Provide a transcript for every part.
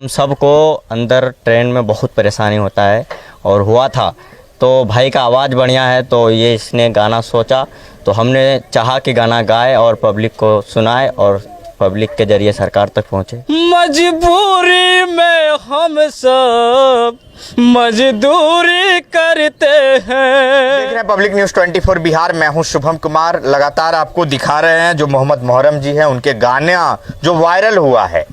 हम सबको अंदर ट्रेन में बहुत परेशानी होता है और हुआ था तो भाई का आवाज़ बढ़िया है तो ये इसने गाना सोचा तो हमने चाहा कि गाना गाए और पब्लिक को सुनाए और पब्लिक के जरिए सरकार तक पहुँचे। मजबूरी में हम सब मजदूरी करते हैं। देख रहे हैं पब्लिक न्यूज़ 24 बिहार। मैं हूं शुभम कुमार। लगातार आपको दिखा रहे हैं जो मोहम्मद मोहर्रम जी हैं उनके गाना जो वायरल हुआ है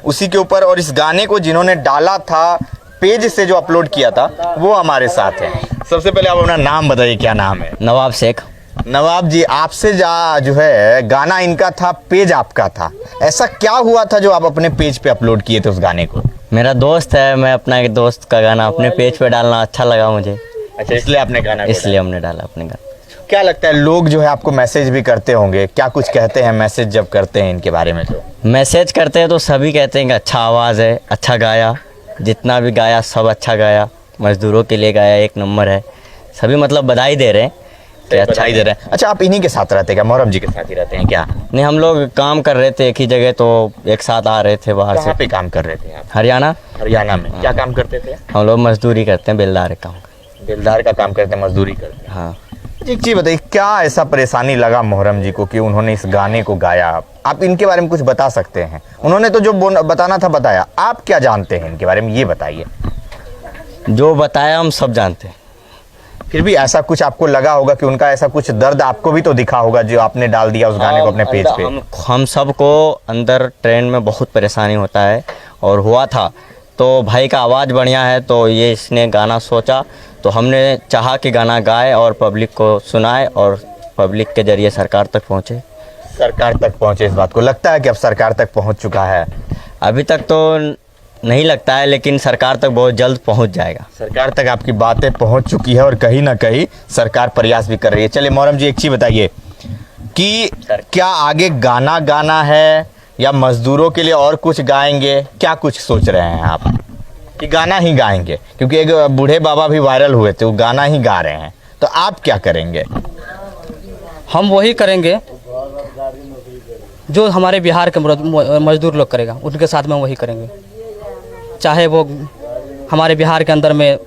उसी के ऊपर, और इस गाने को जिन्होंने डाला था पेज से जो अपलोड किया था वो हमारे साथ हैं। सबसे पहले आप अपना नाम बताइए, क्या नाम है? नवाब शेख। नवाब जी, आपसे जो है गाना इनका था, पेज आपका था, ऐसा क्या हुआ था जो आप अपने पेज पे अपलोड किए थे उस गाने को? मेरा दोस्त है, मैं अपना एक दोस्त का गाना अपने पेज पे डालना अच्छा लगा मुझे। अच्छा, इसलिए आपने गाना इसलिए हमने डाला अपने गाना। क्या लगता है लोग जो है आपको मैसेज भी करते होंगे, क्या कुछ कहते हैं मैसेज जब करते हैं इनके बारे में? तो मैसेज करते हैं तो सभी कहते हैं कि अच्छा आवाज़ है, अच्छा गाया, जितना भी गाया सब अच्छा गाया, मजदूरों के लिए गाया, एक नंबर है। सभी मतलब बधाई दे रहे हैं कि अच्छा बधाई दे रहे हैं। अच्छा, आप इन्हीं के साथ रहते हैं क्या? मोहर्रम जी के साथ ही रहते हैं क्या? नहीं, हम लोग काम कर रहे थे एक ही जगह तो एक साथ आ रहे थे बाहर से। कहाँ पे काम कर रहे थे आप? हरियाणा। हरियाणा में क्या काम करते थे? हम लोग मजदूरी करते हैं, बेलदार का काम। बेलदार का काम करते हैं, मजदूरी करते हैं। हाँ। एक चीज बताइए, क्या ऐसा परेशानी लगा मोहर्रम जी को कि उन्होंने इस गाने को गाया? आप इनके बारे में कुछ बता सकते हैं? उन्होंने तो जो बताना था बताया, आप क्या जानते हैं इनके बारे में ये बताइए। जो बताया हम सब जानते हैं। फिर भी ऐसा कुछ आपको लगा होगा कि उनका ऐसा कुछ दर्द आपको भी तो दिखा होगा जो आपने डाल दिया उस गाने को अपने पेज पे। हम सबको अंदर ट्रेन में बहुत परेशानी होता है और हुआ था तो भाई का आवाज़ बढ़िया है तो ये इसने गाना सोचा तो हमने चाहा कि गाना गाए और पब्लिक को सुनाए और पब्लिक के जरिए सरकार तक पहुँचे। सरकार तक पहुँचे, इस बात को लगता है कि अब सरकार तक पहुँच चुका है? अभी तक तो नहीं लगता है, लेकिन सरकार तक बहुत जल्द पहुंच जाएगा। सरकार तक आपकी बातें पहुंच चुकी है और कहीं ना कहीं सरकार प्रयास भी कर रही है। चलिए मोहर्रम जी, एक चीज़ बताइए कि क्या आगे गाना गाना है या मजदूरों के लिए और कुछ गाएंगे? क्या कुछ सोच रहे हैं आप कि गाना ही गाएंगे? क्योंकि एक बूढ़े बाबा भी वायरल हुए थे, वो गाना ही गा रहे हैं, तो आप क्या करेंगे? हम वही करेंगे जो हमारे बिहार के मजदूर लोग करेगा, उनके साथ में वही करेंगे। चाहे वो हमारे बिहार के अंदर में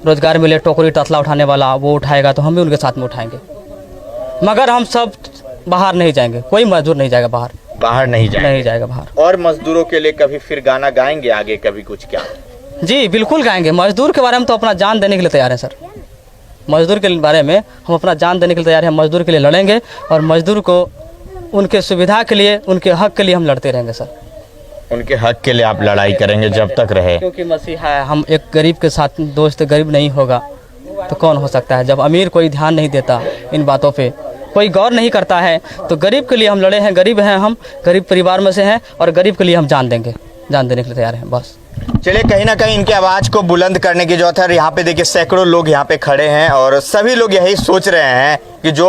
रोजगार मिले, टोकरी तसला उठाने वाला वो उठाएगा तो हम भी उनके साथ में उठाएंगे, मगर हम सब बाहर नहीं जाएंगे। कोई मजदूर नहीं जाएगा बाहर। बाहर नहीं जाएगा बाहर। और मजदूरों के लिए कभी फिर गाना गाएंगे आगे कभी कुछ? क्या जी बिल्कुल गाएंगे। मजदूर के बारे में तो अपना जान देने के लिए तैयार है सर। मजदूर के बारे में हम अपना जान देने के लिए तैयार हैं। मजदूर के लिए लड़ेंगे और मजदूर को उनके सुविधा के लिए, उनके हक के लिए हम लड़ते रहेंगे सर। उनके हक के लिए आप लड़ाई करेंगे जब तक रहे? क्योंकि मसीहा है, हम एक गरीब के साथ दोस्त गरीब नहीं होगा तो कौन हो सकता है? जब अमीर कोई ध्यान नहीं देता, इन बातों पे कोई गौर नहीं करता है, तो गरीब के लिए हम लड़े हैं। गरीब हैं, हम गरीब परिवार में से हैं और गरीब के लिए हम जान देंगे, जान देने के लिए तैयार हैं बस। चलिए, कहीं ना कहीं इनकी आवाज़ को बुलंद करने की जरूरत है। यहाँ पे देखिए सैकड़ों लोग यहाँ पे खड़े हैं और सभी लोग यही सोच रहे हैं कि जो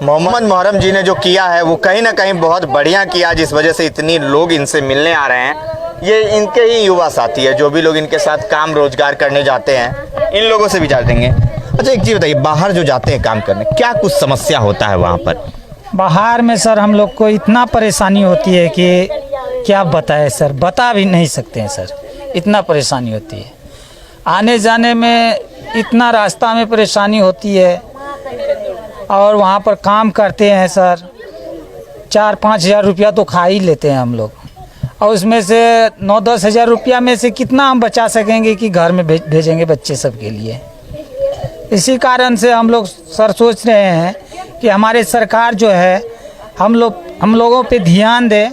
मोहम्मद मोहर्रम जी ने जो किया है वो कहीं ना कहीं बहुत बढ़िया किया, जिस वजह से इतनी लोग इनसे मिलने आ रहे हैं। ये इनके ही युवा साथी है, जो भी लोग इनके साथ काम रोजगार करने जाते हैं, इन लोगों से भी जान देंगे। अच्छा, एक चीज़ बताइए, बाहर जो जाते हैं काम करने, क्या कुछ समस्या होता है वहाँ पर? बाहर में सर हम लोग को इतना परेशानी होती है कि क्या बताएं सर, बता भी नहीं सकते हैं सर, इतना परेशानी होती है। आने जाने में इतना रास्ता में परेशानी होती है और वहाँ पर काम करते हैं सर, 4-5 हज़ार रुपया तो खा ही लेते हैं हम लोग, और उसमें से 9-10 हज़ार रुपया में से कितना हम बचा सकेंगे कि घर में भेजेंगे बच्चे सब के लिए। इसी कारण से हम लोग सर सोच रहे हैं कि हमारे सरकार जो है हम लोगों पे ध्यान दे,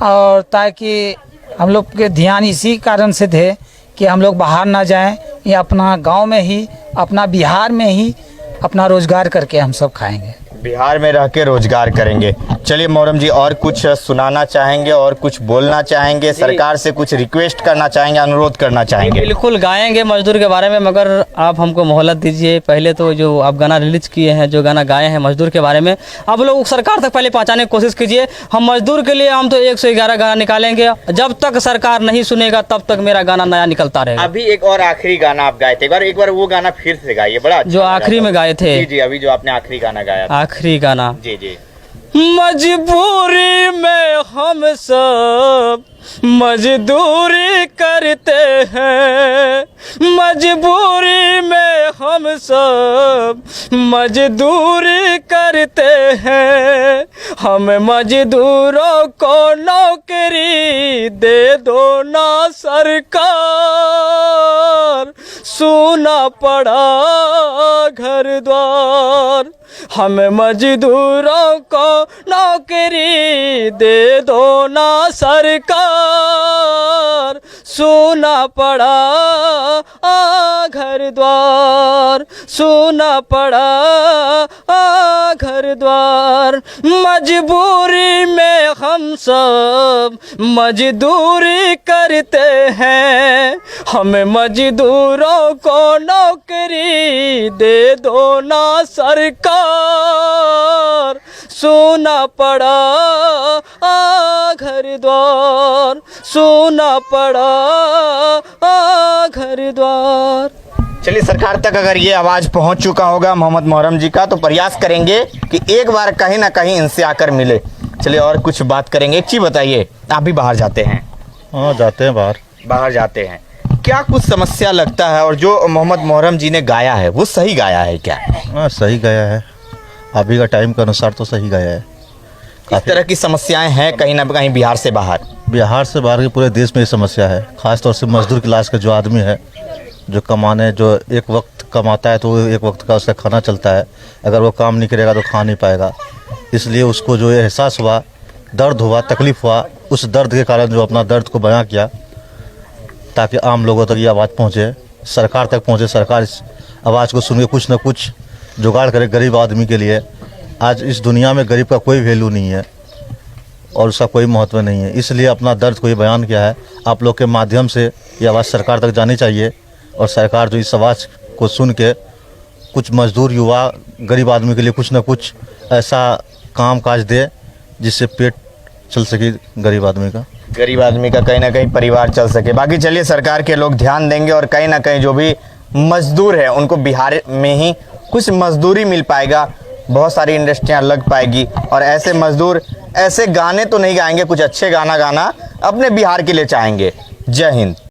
और ताकि हम लोग के ध्यान इसी कारण से दे कि हम लोग बाहर ना जाएं, या अपना गांव में ही, अपना बिहार में ही अपना रोजगार करके हम सब खाएंगे। बिहार में रह के रोजगार करेंगे। चलिए मोहर्रम जी, और कुछ सुनाना चाहेंगे और कुछ बोलना चाहेंगे? सरकार से कुछ रिक्वेस्ट करना चाहेंगे, अनुरोध करना चाहेंगे? बिल्कुल गाएंगे मजदूर के बारे में, मगर आप हमको मोहलत दीजिए। पहले तो जो आप गाना रिलीज किए हैं, जो गाना गाए हैं मजदूर के बारे में, आप लोग सरकार तक पहले पहुंचाने की कोशिश कीजिए। हम मजदूर के लिए हम तो 111 गाना निकालेंगे, जब तक सरकार नहीं सुनेगा तब तक मेरा गाना नया निकलता रहेगा। अभी एक और आखिरी गाना आप गाए थे, एक बार वो गाना फिर से गाइए, बड़ा अच्छा जो आखिरी में गाए थे। जी, अभी जो आपने आखिरी गाना गाया था। आखिरी गाना जी जी, मजबूरी में हम सब मजदूरी करते हैं, मजबूरी में हम सब मजदूरी करते हैं। हम मजदूरों को नौकरी दे दो ना सरकार, सूना पड़ा घर द्वार। हम मजदूरों को नौकरी दे दो ना सरकार, सूना पड़ा घर द्वार, सूना पड़ा घर द्वार। मजबूरी में हम सब मजदूरी करते हैं, हम मजदूरों को नौकरी दे दो ना सरकार, सूना पड़ा घर द्वार, सूना पड़ा घर द्वार। चलिए, सरकार तक अगर ये आवाज़ पहुंच चुका होगा मोहम्मद मुहर्रम जी का, तो प्रयास करेंगे कि एक बार कहीं ना कहीं इनसे आकर मिले। चलिए और कुछ बात करेंगे। एक चीज़ बताइए, आप भी बाहर जाते हैं? हाँ, जाते हैं बाहर जाते हैं। क्या कुछ समस्या लगता है, और जो मोहम्मद मुहर्रम जी ने गाया है वो सही गाया है क्या? हाँ, सही गाया है। अभी का टाइम के अनुसार तो सही गाया है। किस तरह की समस्याएं हैं कहीं ना कहीं बिहार से बाहर? बिहार से बाहर के पूरे देश में ये समस्या है। ख़ास तौर से मजदूर क्लास का जो आदमी है, जो कमाने, जो एक वक्त कमाता है तो एक वक्त का उसका खाना चलता है। अगर वो काम नहीं करेगा तो खा नहीं पाएगा। इसलिए उसको जो एहसास हुआ, दर्द हुआ, तकलीफ़ हुआ, उस दर्द के कारण जो अपना दर्द को बयां किया, ताकि आम लोगों तक ये आवाज़ पहुँचे, सरकार तक पहुँचे। सरकार इस आवाज़ को सुन के कुछ न कुछ जुगाड़ करे गरीब आदमी के लिए। आज इस दुनिया में गरीब का कोई वैल्यू नहीं है और उसका कोई महत्व नहीं है। इसलिए अपना दर्द को ये बयान किया है। आप लोग के माध्यम से ये आवाज़ सरकार तक जानी चाहिए, और सरकार जो इस आवाज़ को सुन के कुछ मजदूर युवा गरीब आदमी के लिए कुछ न कुछ ऐसा काम काज दे जिससे पेट चल सके गरीब आदमी का कहीं ना कहीं परिवार चल सके। बाकी चलिए, सरकार के लोग ध्यान देंगे और कहीं ना कहीं जो भी मजदूर है उनको बिहार में ही कुछ मजदूरी मिल पाएगा, बहुत सारी इंडस्ट्रियां लग पाएगी, और ऐसे मजदूर ऐसे गाने तो नहीं गाएंगे, कुछ अच्छे गाना अपने बिहार के लिए चाहेंगे। जय हिंद।